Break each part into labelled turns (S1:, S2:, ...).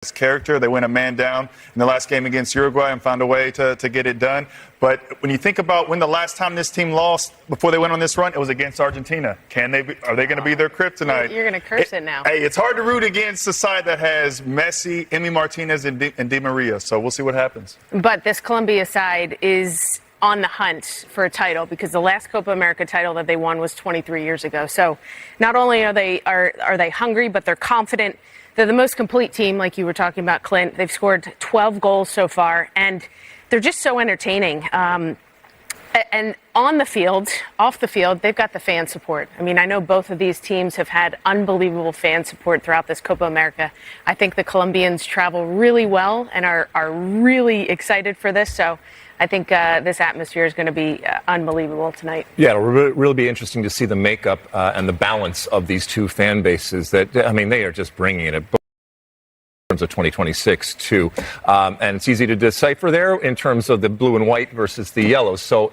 S1: His character. They went a man down in the last game against Uruguay and found a way to get it done. But when you think about when the last time this team lost before they went on this run, it was against Argentina. Are they going to be their kryptonite?
S2: You're going to curse it now.
S1: Hey, it's hard to root against a side that has Messi, Emi Martinez, and Di Maria. So we'll see what happens.
S2: But this Colombia side is on the hunt for a title because the last Copa America title that they won was 23 years ago. So not only are they hungry, but they're confident. They're the most complete team, like you were talking about, Clint. They've scored 12 goals so far, and they're just so entertaining. And on the field, off the field, they've got the fan support. I mean, I know both of these teams have had unbelievable fan support throughout this Copa America. I think the Colombians travel really well and are really excited for this. So I think this atmosphere is going to be unbelievable tonight.
S3: Yeah, it'll really be interesting to see the makeup and the balance of these two fan bases. That, I mean, they are just bringing it. In terms of 2026 too, and it's easy to decipher there in terms of the blue and white versus the yellow. So,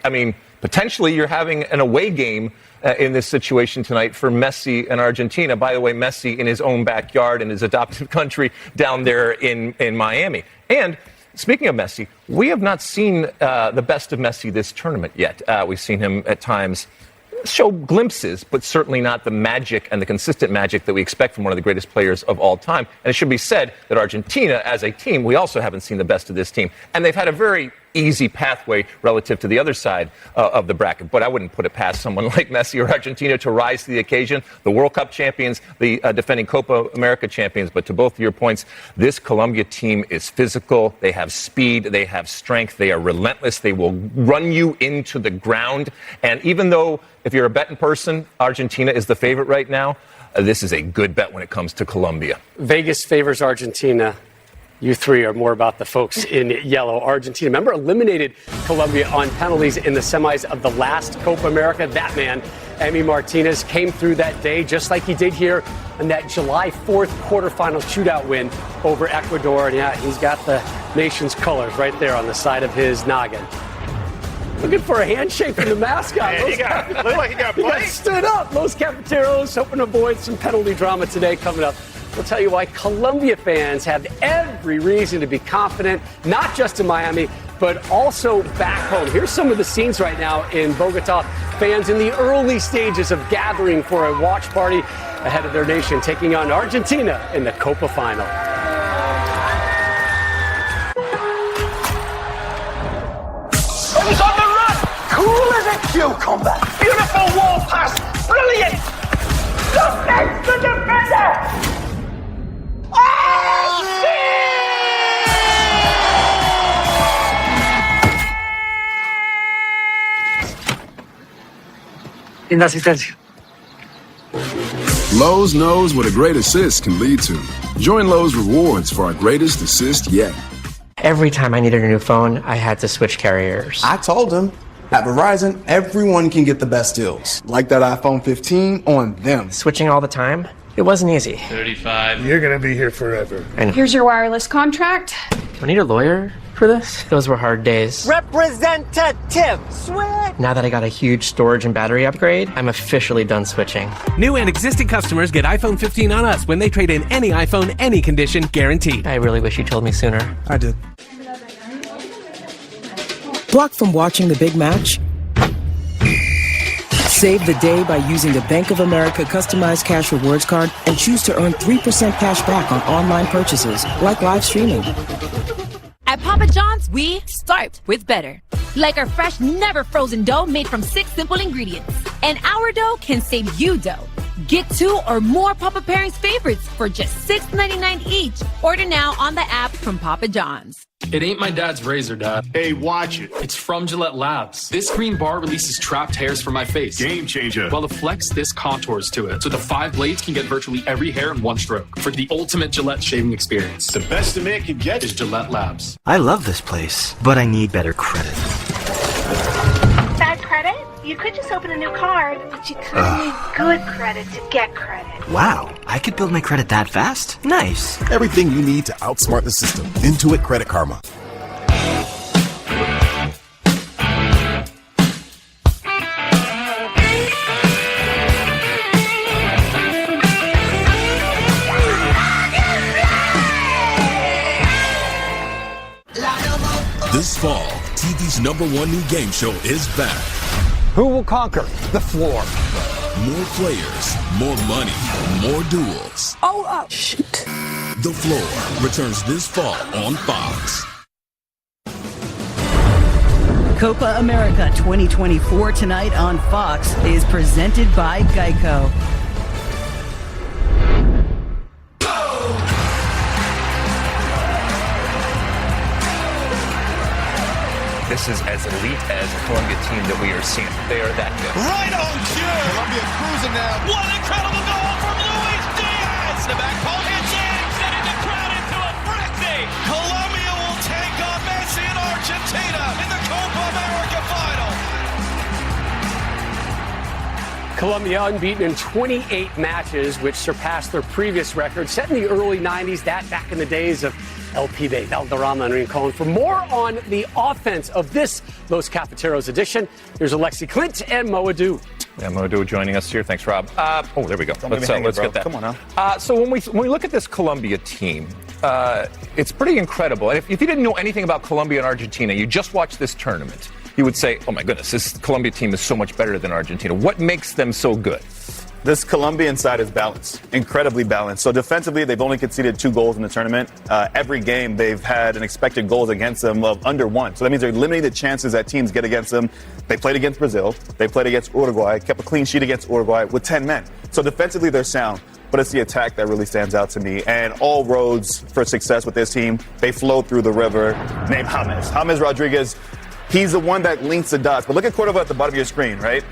S3: I mean, potentially you're having an away game in this situation tonight for Messi and Argentina. By the way, Messi in his own backyard in his adopted country down there in Miami. And speaking of Messi, we have not seen the best of Messi this tournament yet. We've seen him at times show glimpses, but certainly not the magic and the consistent magic that we expect from one of the greatest players of all time. And it should be said that Argentina, as a team, we also haven't seen the best of this team. And they've had a very easy pathway relative to the other side of the bracket. But I wouldn't put it past someone like Messi or Argentina to rise to the occasion. The World Cup champions, the defending Copa America champions. But to both of your points, this Colombia team is physical. They have speed. They have strength. They are relentless. They will run you into the ground. And even though if you're a betting person, Argentina is the favorite right now, this is a good bet when it comes to Colombia.
S4: Vegas favors Argentina. You three are more about the folks in yellow. Argentina, remember, eliminated Colombia on penalties in the semis of the last Copa America. That man, Emi Martinez, came through that day just like he did here in that July 4th quarterfinal shootout win over Ecuador. And yeah, he's got the nation's colors right there on the side of his noggin. Looking for a handshake from the mascot.
S1: Yeah, looked like he got blanked.
S4: Stood up. Los Cafeteros hoping to avoid some penalty drama today coming up. We'll tell you why Colombia fans have every reason to be confident, not just in Miami, but also back home. Here's some of the scenes right now in Bogota. Fans in the early stages of gathering for a watch party ahead of their nation taking on Argentina in the Copa final.
S5: He's on the run! Cool as a cucumber! Beautiful wall pass! Brilliant! Look next to the defender!
S6: Lowe's knows what a great assist can lead to. Join Lowe's Rewards for our greatest assist yet.
S7: Every time I needed a new phone, I had to switch carriers.
S8: I told him, at Verizon, everyone can get the best deals. Like that iPhone 15 on them.
S7: Switching all the time, it wasn't easy.
S9: 35. You're gonna be here forever.
S7: And
S10: here's your wireless contract.
S7: Do I need a lawyer for this? Those were hard days.
S5: Representative, swear!
S7: Now that I got a huge storage and battery upgrade, I'm officially done switching.
S11: New and existing customers get iPhone 15 on us when they trade in any iPhone, any condition, guaranteed.
S7: I really wish you told me sooner.
S8: I did.
S12: Blocked from watching the big match? Save the day by using the Bank of America customized cash rewards card and choose to earn 3% cash back on online purchases, like live streaming.
S13: At Papa John's, we start with better. Like our fresh, never frozen dough made from 6 simple ingredients. And our dough can save you dough. Get 2 or more Papa Pairings favorites for just $6.99 each. Order now on the app from Papa John's.
S9: It ain't my dad's razor, Dad.
S14: Hey, watch it.
S9: It's from Gillette Labs. This green bar releases trapped hairs from my face.
S14: Game changer.
S9: While the Flex, this contours to it. So the 5 blades can get virtually every hair in one stroke. For the ultimate Gillette shaving experience.
S14: The best a man can get
S9: is Gillette Labs.
S15: I love this place, but I need better credit.
S16: Bad credit? You could just open a new card, but you kind of need good credit to get credit.
S15: Wow, I could build my credit that fast? Nice.
S17: Everything you need to outsmart the system. Intuit Credit Karma. This fall, TV's #1 new game show is back.
S4: Who will conquer the floor?
S17: More players, more money, more duels.
S12: Oh, shoot.
S17: The Floor returns this fall on Fox.
S10: Copa América 2024 tonight on Fox is presented by Geico.
S3: This is as elite as a Colombia team that we are seeing. They are that good.
S5: Right on cue. Colombia cruising now. What an incredible goal from Luis Diaz. The back post hits in, setting the crowd into a frenzy. Colombia will take on Messi and Argentina in the Copa América final.
S4: Colombia unbeaten in 28 matches, which surpassed their previous record set in the early 90s, that back in the days of El Pibe, Valderrama, and Rincon. For more on the offense of this Los Cafeteros edition, here's Alexi Clint and Moadou.
S3: Yeah, Moadou joining us here. Thanks, Rob. There we go. Let's get that.
S1: Come on now.
S3: So when we look at this Colombia team, it's pretty incredible. And if you didn't know anything about Colombia and Argentina, you just watched this tournament, you would say, oh my goodness, this Colombia team is so much better than Argentina. What makes them so good?
S18: This Colombian side is balanced, incredibly balanced. So defensively, they've only conceded 2 goals in the tournament. Every game, they've had an expected goals against them of under 1. So that means they're limiting the chances that teams get against them. They played against Brazil. They played against Uruguay, kept a clean sheet against Uruguay with 10 men. So defensively, they're sound. But it's the attack that really stands out to me. And all roads for success with this team, they flow through the river named James. James Rodriguez, he's the one that links the dots. But look at Cordova at the bottom of your screen, right?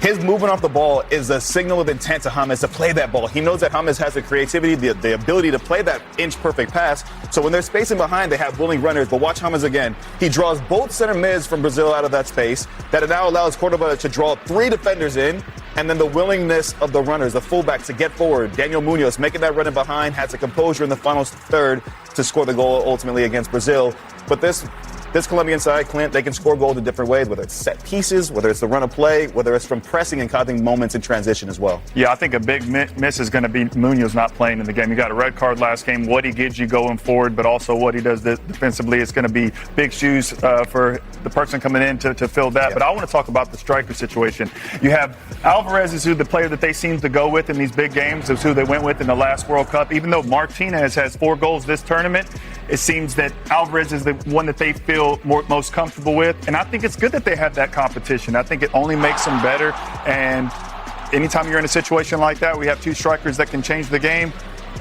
S18: His movement off the ball is a signal of intent to James to play that ball. He knows that James has the creativity, the ability to play that inch-perfect pass. So when they're spacing behind, they have willing runners. But watch James again. He draws both center mids from Brazil out of that space. That now allows Cordova to draw 3 defenders in. And then the willingness of the runners, the fullbacks, to get forward. Daniel Munoz making that run in behind, has the composure in the final third to score the goal ultimately against Brazil. But this Colombian side, Clint, they can score goals in different ways, whether it's set pieces, whether it's the run of play, whether it's from pressing and causing moments in transition as well.
S1: Yeah, I think a big miss is going to be Munoz not playing in the game. You got a red card last game, what he gives you going forward, but also what he does defensively. It's going to be big shoes for the person coming in to fill that. Yeah. But I want to talk about the striker situation. You have Alvarez is who the player that they seem to go with in these big games, is who they went with in the last World Cup. Even though Martinez has 4 goals this tournament, it seems that Alvarez is the one that they feel most comfortable with. And I think it's good that they have that competition. I think it only makes them better. And anytime you're in a situation like that, we have 2 strikers that can change the game.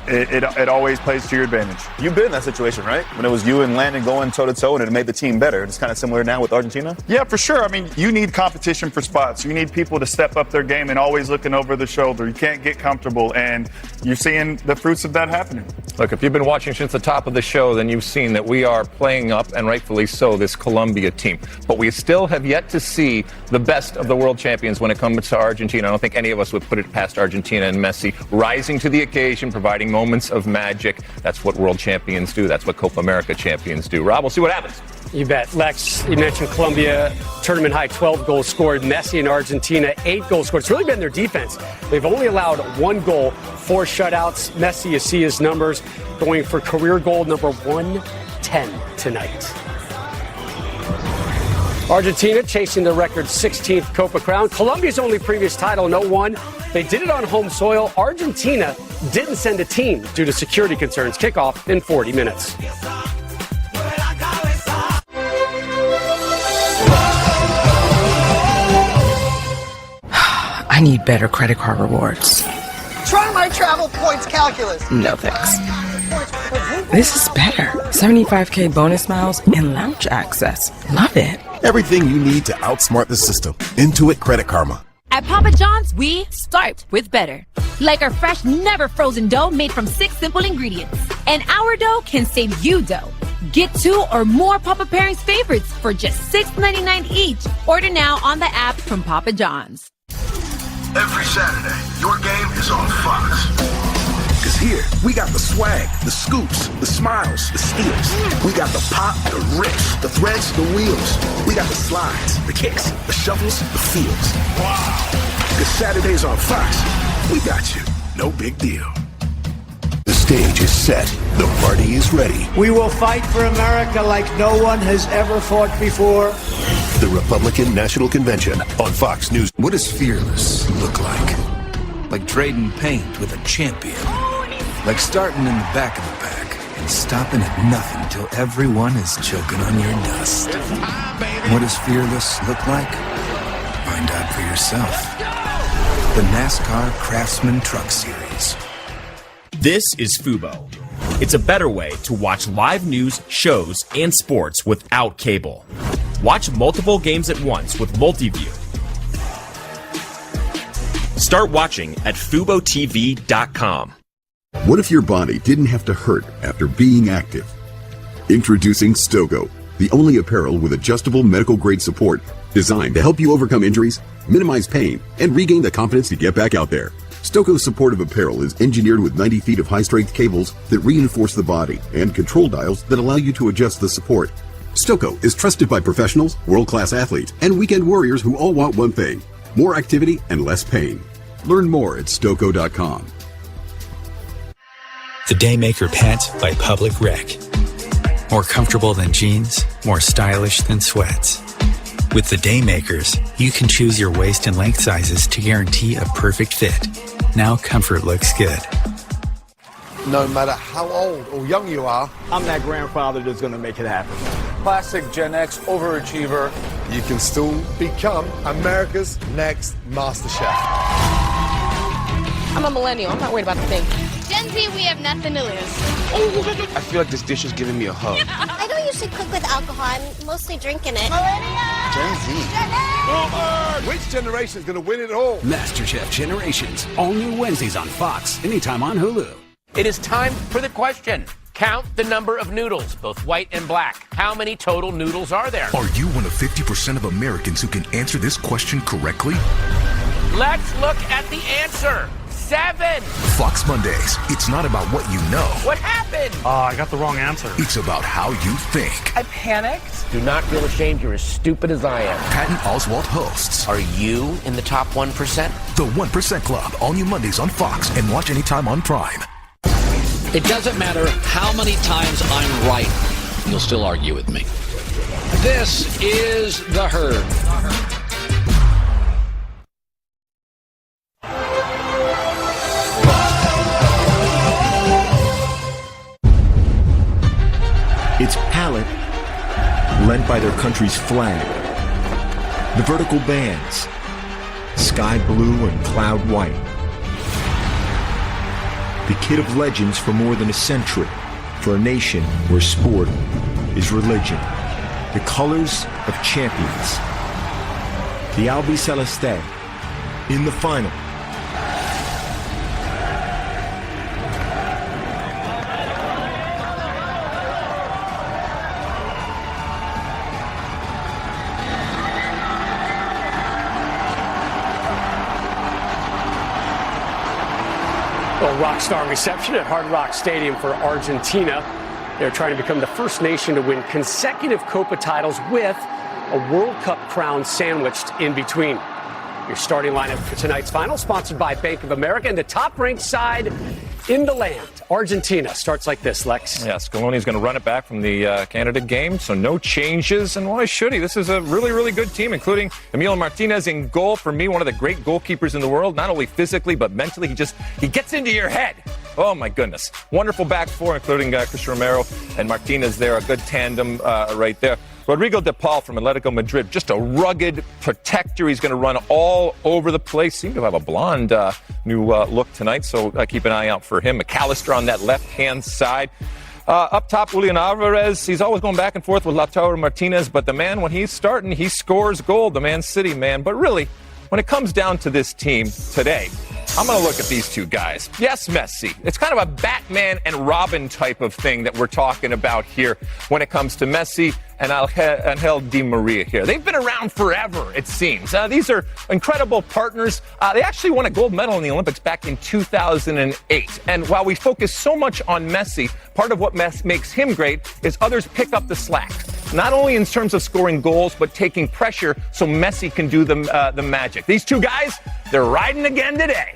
S1: It always plays to your advantage.
S18: You've been in that situation, right? When it was you and Landon going toe-to-toe and it made the team better. It's kind of similar now with Argentina?
S1: Yeah, for sure. I mean, you need competition for spots. You need people to step up their game and always looking over the shoulder. You can't get comfortable, and you're seeing the fruits of that happening.
S3: Look, if you've been watching since the top of the show, then you've seen that we are playing up, and rightfully so, this Colombia team. But we still have yet to see the best of the world champions when it comes to Argentina. I don't think any of us would put it past Argentina and Messi rising to the occasion, providing moments of magic. That's what world champions do. That's what Copa America champions do. Rob, we'll see what happens.
S4: You bet. Lex, you mentioned Colombia, tournament high 12 goals scored. Messi and Argentina, 8 goals scored. It's really been their defense. They've only allowed 1 goal, 4 shutouts. Messi, you see his numbers, going for career goal number 110 tonight. Argentina chasing the record 16th Copa crown. Colombia's only previous title in 2001. They did it on home soil. Argentina didn't send a team due to security concerns. Kickoff in 40 minutes.
S12: I need better credit card rewards.
S19: Try my travel points calculus.
S12: No thanks. This is better. 75K bonus miles and lounge access. Love it.
S17: Everything you need to outsmart the system. Intuit Credit Karma.
S13: At Papa John's, we start with better. Like our fresh, never frozen dough made from 6 simple ingredients. And our dough can save you dough. Get 2 or more Papa Pairings favorites for just $6.99 each. Order now on the app from Papa John's.
S20: Every Saturday, your game is on Fox.
S17: Cause here, we got the swag, the scoops, the smiles, the steals. We got the pop, the rips, the threads, the wheels. We got the slides, the kicks, the shovels, the feels. Wow. Cause Saturdays on Fox, we got you. No big deal. This
S21: stage is set. The party is ready.
S22: We will fight for America like no one has ever fought before.
S21: The Republican National Convention on Fox News.
S17: What does fearless look like? Like trading paint with a champion. Like starting in the back of the pack and stopping at nothing till everyone is choking on your dust. What does fearless look like? Find out for yourself. The NASCAR Craftsman Truck Series.
S23: This is Fubo. It's a better way to watch live news, shows, and sports without cable. Watch multiple games at once with Multiview. Start watching at FuboTV.com.
S24: What if your body didn't have to hurt after being active? Introducing Stogo, the only apparel with adjustable medical-grade support designed to help you overcome injuries, minimize pain, and regain the confidence to get back out there. Stoko's supportive apparel is engineered with 90 feet of high-strength cables that reinforce the body and control dials that allow you to adjust the support. Stoko is trusted by professionals, world-class athletes, and weekend warriors who all want one thing: more activity and less pain. Learn more at Stoko.com.
S25: The Daymaker pant by Public Rec. More comfortable than jeans, more stylish than sweats. With the Daymakers, you can choose your waist and length sizes to guarantee a perfect fit. Now comfort looks good.
S26: No matter how old or young you are,
S27: I'm that grandfather that's going to make it happen.
S26: Classic Gen X overachiever. You can still become America's next master chef.
S28: I'm a millennial. I'm not worried about the thing.
S29: Gen Z, we have nothing to lose.
S27: I feel like this dish is giving me a hug.
S29: I don't usually cook with alcohol. I'm mostly drinking it.
S26: Gen Z. Which generation is going to win it all?
S30: MasterChef Generations, all new Wednesdays on Fox, anytime on Hulu.
S31: It is time for the question. Count the number of noodles, both white and black. How many total noodles are there?
S21: Are you one of 50% of Americans who can answer this question correctly?
S31: Let's look at the answer. 7.
S21: Fox Mondays. It's not about what you know.
S31: What happened?
S32: I got the wrong answer.
S21: It's about how you think.
S31: I panicked. Do not feel ashamed. You're as stupid as I am.
S21: Patton Oswalt hosts.
S31: Are you in the top 1%?
S21: The 1% Club. All new Mondays on Fox and watch anytime on Prime.
S33: It doesn't matter how many times I'm right. You'll still argue with me. This is The Herd.
S34: It's palette lent by their country's flag. The vertical bands, sky blue and cloud white. The kit of legends for more than a century, for a nation where sport is religion. The colors of champions. The Albi Celeste in the final.
S4: Rock star reception at Hard Rock Stadium for Argentina. They're trying to become the first nation to win consecutive Copa titles with a World Cup crown sandwiched in between. Your starting lineup for tonight's final, sponsored by Bank of America, and the top-ranked side in the land. Argentina starts like this, Lex.
S3: Yeah, Scaloni's going to run it back from the Canada game, so no changes. And why should he? This is a really, really good team, including Emilio Martinez in goal. For me, one of the great goalkeepers in the world, not only physically, but mentally. He gets into your head. Oh, my goodness. Wonderful back four, including Cristian Romero and Martinez there. A good tandem right there. Rodrigo de Paul from Atletico Madrid, just a rugged protector. He's going to run all over the place. Seemed to have a blonde new look tonight, so keep an eye out for him. McAllister on that left-hand side. Up top, Julian Alvarez. He's always going back and forth with Lautaro Martinez, but the man, when he's starting, he scores goal, the Man City man. But really, when it comes down to this team today, I'm going to look at these two guys. Yes, Messi. It's kind of a Batman and Robin type of thing that we're talking about here when it comes to Messi and Angel Di Maria here. They've been around forever, it seems. These are incredible partners. They actually won a gold medal in the Olympics back in 2008. And while we focus so much on Messi, part of what makes him great is others pick up the slack. Not only in terms of scoring goals, but taking pressure so Messi can do the magic. These two guys, they're riding again today.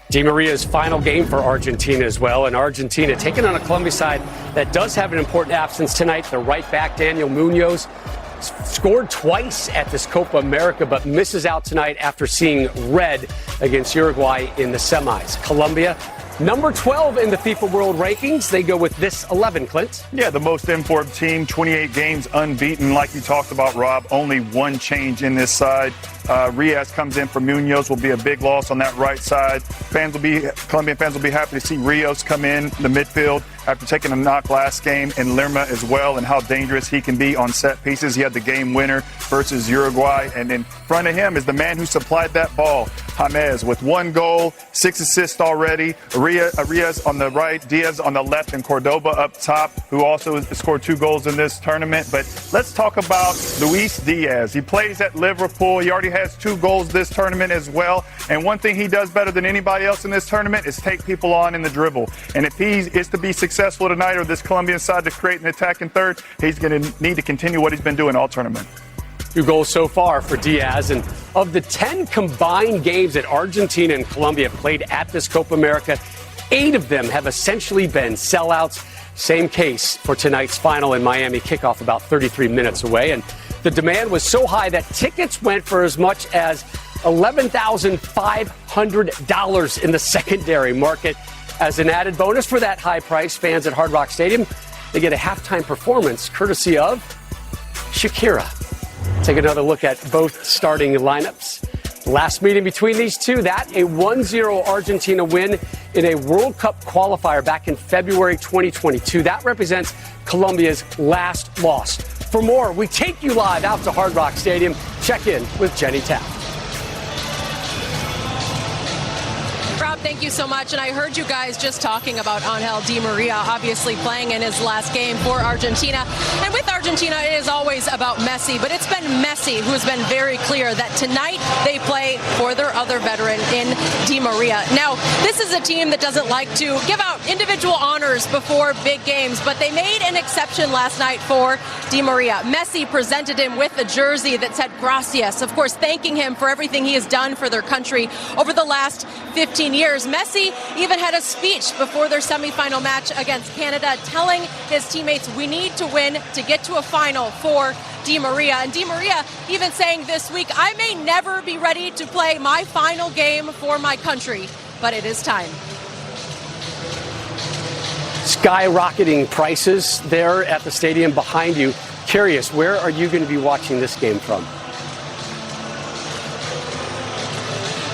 S4: Di Maria's final game for Argentina as well, and Argentina taking on a Colombia side that does have an important absence tonight. The right back, Daniel Munoz, scored twice at this Copa America, but misses out tonight after seeing red against Uruguay in the semis. Colombia, number 12 in the FIFA World Rankings. They go with this 11, Clint.
S1: Yeah, the most informed team, 28 games unbeaten. Like you talked about, Rob, only one change in this side. Riaz comes in for Munoz, will be a big loss on that right side. Colombian fans will be happy to see Rios come in the midfield after taking a knock last game, and Lerma as well, and how dangerous he can be on set pieces. He had the game winner versus Uruguay, and in front of him is the man who supplied that ball, James, with 1 goal, 6 assists already. Riaz on the right, Diaz on the left, and Cordoba up top, who also scored 2 goals in this tournament. But let's talk about Luis Diaz. He plays at Liverpool. He already has 2 goals this tournament as well. And one thing he does better than anybody else in this tournament is take people on in the dribble. And if he is to be successful tonight, or this Colombian side to create an attacking third, he's going to need to continue what he's been doing all tournament.
S4: 2 goals so far for Diaz. And of the 10 combined games that Argentina and Colombia played at this Copa America, 8 of them have essentially been sellouts. Same case for tonight's final in Miami, kickoff about 33 minutes away. And the demand was so high that tickets went for as much as $11,500 in the secondary market. As an added bonus for that high price, fans at Hard Rock Stadium, they get a halftime performance courtesy of Shakira. Take another look at both starting lineups. Last meeting between these two, that a 1-0 Argentina win in a World Cup qualifier back in February 2022. That represents Colombia's last loss. For more, we take you live out to Hard Rock Stadium. Check in with Jenny Taft.
S2: Rob, thank you so much. And I heard you guys just talking about Angel Di Maria, obviously playing in his last game for Argentina. And with Argentina, it is always about Messi, but it's been Messi who has been very clear that tonight they play for their other veteran in Di Maria. Now, this is a team that doesn't like to give out individual honors before big games, but they made an exception last night for Di Maria. Messi presented him with a jersey that said gracias, of course, thanking him for everything he has done for their country over the last 15 years. Messi even had a speech before their semifinal match against Canada, telling his teammates, we need to win to get to a final for Di Maria. And Di Maria even saying this week, I may never be ready to play my final game for my country, but it is time.
S4: Skyrocketing prices there at the stadium behind you. Curious, where are you going to be watching this game from?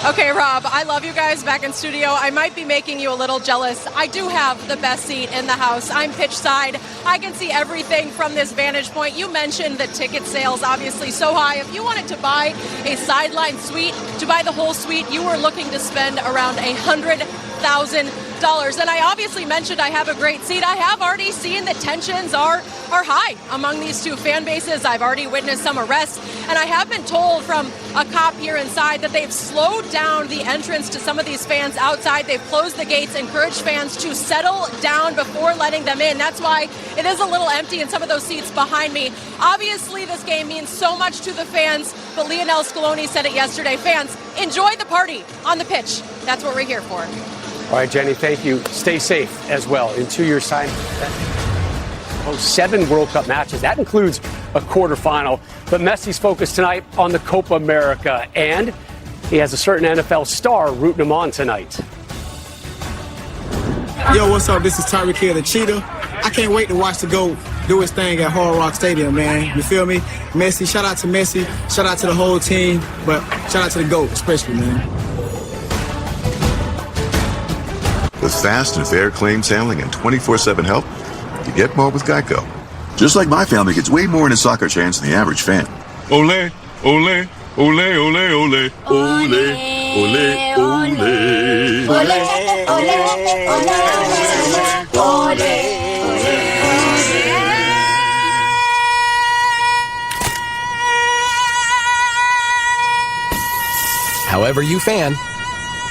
S2: Okay, Rob, I love you guys back in studio. I might be making you a little jealous. I do have the best seat in the house. I'm pitch side. I can see everything from this vantage point. You mentioned the ticket sales, obviously, so high. If you wanted to buy a sideline suite, to buy the whole suite, you were looking to spend around $100,000. And I obviously mentioned I have a great seat. I have already seen that tensions are high among these two fan bases. I've already witnessed some arrests, and I have been told from a cop here inside that they've slowed down the entrance to some of these fans outside. They've closed the gates, encouraged fans to settle down before letting them in. That's why it is a little empty in some of those seats behind me. Obviously, this game means so much to the fans, but Lionel Scaloni said it yesterday. Fans, enjoy the party on the pitch. That's what we're here for.
S4: All right, Jenny, thank you. Stay safe as well. In 2 years' time, 7 World Cup matches. That includes a quarterfinal. But Messi's focused tonight on the Copa America, and he has a certain NFL star rooting him on tonight.
S5: Yo, what's up? This is Tyreek Hill, the Cheetah. I can't wait to watch the GOAT do his thing at Hard Rock Stadium, man. You feel me? Messi, shout out to Messi. Shout out to the whole team, but shout out to the GOAT especially, man.
S24: With fast and fair claims handling and 24/7 help, you get more with Geico. Just like my family gets way more in a soccer chance than the average fan. Ole, ole, ole, ole, ole, ole, ole, ole.
S6: However you fan,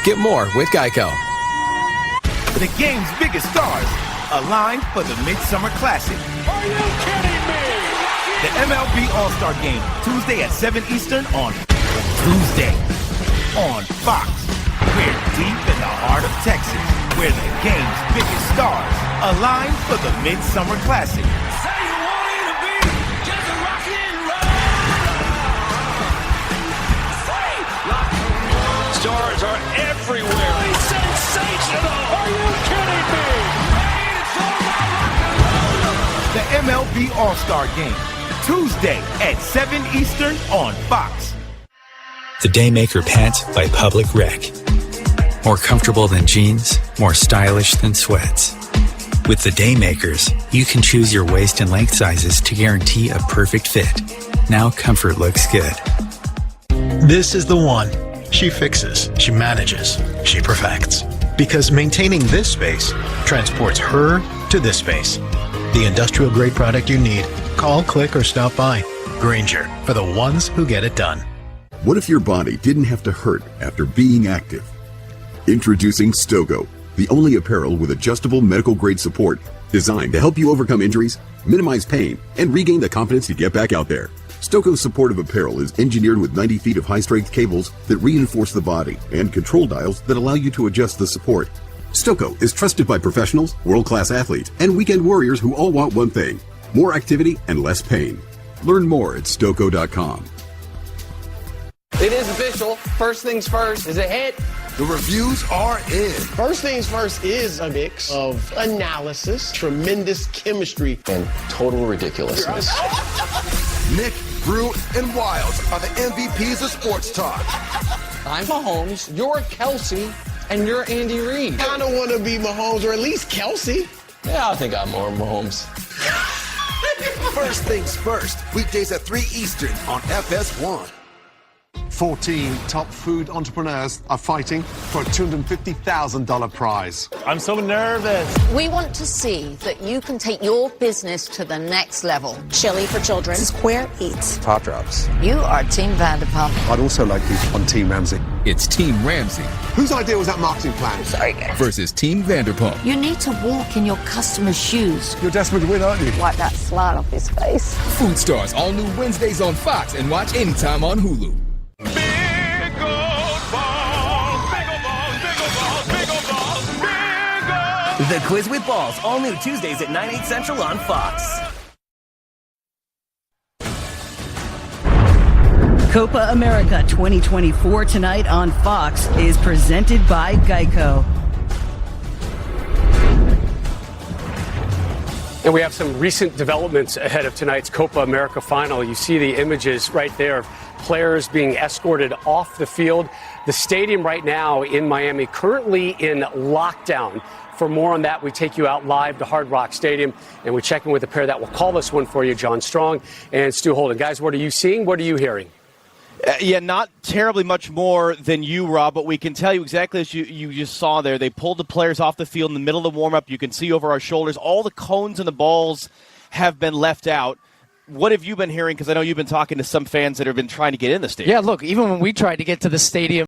S6: get more with Geico.
S7: The game's biggest stars aligned for the Midsummer Classic.
S20: Are you kidding me?
S7: The MLB All-Star Game, Tuesday at 7 Eastern on Tuesday on Fox. We're deep in the heart of Texas, where the game's biggest stars align for the Midsummer Classic.
S8: Stars are everywhere. Sensational! Are you kidding me?
S7: The MLB All-Star Game, Tuesday at 7 Eastern on Fox.
S25: The Daymaker pants by Public Rec. More comfortable than jeans, more stylish than sweats. With the Daymakers, you can choose your waist and length sizes to guarantee a perfect fit. Now comfort looks good.
S9: This is the one. She fixes, she manages, she perfects. Because maintaining this space transports her to this space. The industrial grade product you need. Call, click, or stop by. Grainger, for the ones who get it done.
S24: What if your body didn't have to hurt after being active? Introducing Stogo, the only apparel with adjustable medical grade support designed to help you overcome injuries, minimize pain, and regain the confidence to get back out there. Stoko's supportive apparel is engineered with 90 feet of high-strength cables that reinforce the body and control dials that allow you to adjust the support. Stoko is trusted by professionals, world-class athletes, and weekend warriors who all want one thing: more activity and less pain. Learn more at Stoko.com.
S10: It is official. First Things First is a hit.
S20: The reviews are in.
S10: First Things First is a mix of analysis, tremendous chemistry, and total ridiculousness.
S20: Nick, Brew, and Wiles are the MVPs of sports talk.
S10: I'm Mahomes, you're Kelsey, and you're Andy Reid. I don't want to be Mahomes, or at least Kelsey. Yeah, I think I'm more Mahomes.
S20: First Things First, weekdays at 3 Eastern on FS1.
S26: 14 top food entrepreneurs are fighting for a $250,000 prize.
S11: I'm so nervous.
S12: We want to see that you can take your business to the next level. Chili for children. Square Eats.
S26: Top drops.
S12: You are Team Vanderpump.
S26: I'd also like you on Team Ramsey.
S13: It's Team Ramsey.
S26: Whose idea was that marketing plan?
S12: Sorry, guys.
S13: Versus Team Vanderpump.
S12: You need to walk in your customer's shoes.
S26: You're desperate to win, aren't you?
S12: Wipe that slide off his face.
S13: Food Stars, all new Wednesdays on Fox and watch anytime on Hulu.
S14: The Quiz with Balls, all new Tuesdays at 9/8 Central on Fox.
S15: Copa América 2024 tonight on Fox is presented by Geico.
S4: And we have some recent developments ahead of tonight's Copa América final. You see the images right there of players being escorted off the field. The stadium right now in Miami currently in lockdown. For more on that, we take you out live to Hard Rock Stadium, and we check in with a pair that will call this one for you, John Strong and Stu Holden. Guys, what are you seeing? What are you hearing?
S16: Yeah, not terribly much more than you, Rob, but we can tell you exactly as you just saw there. They pulled the players off the field in the middle of the warm-up. You can see over our shoulders all the cones and the balls have been left out. What have you been hearing? Because I know you've been talking to some fans that have been trying to get in the stadium.
S18: Yeah, look, even when we tried to get to the stadium,